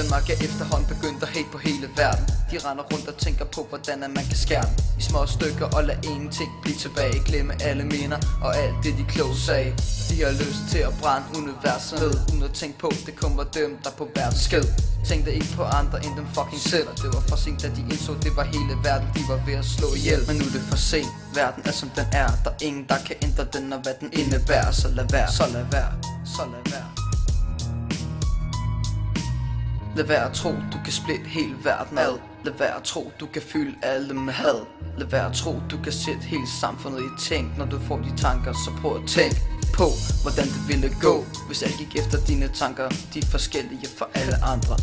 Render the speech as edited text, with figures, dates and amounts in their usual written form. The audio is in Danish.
Danmark er efterhånden begyndt at hate på hele verden. De render rundt og tænker på, hvordan man kan skære den i små stykker og lade ingenting blive tilbage. Glemme alle minder og alt det de kloge sagde. De har lyst til at brænde universet ned, uden at tænke på, det kommer dem der på verdens sked. Tænkte ikke på andre end dem fucking selv, og det var for sent da de indså, det var hele verden de var ved at slå ihjel. Men nu er det for sent, verden er som den er. Der er ingen der kan ændre den og hvad den indebærer. Så lad være, så lad være, så lad være. Lad være at tro, du kan splitte hele verden ad. Lad være at tro, du kan fylde alle med had. Lad være at tro, du kan sætte hele samfundet i tænk. Når du får de tanker, så prøv at tænke på, hvordan det ville gå, hvis alt gik efter dine tanker. De er forskellige fra alle andre.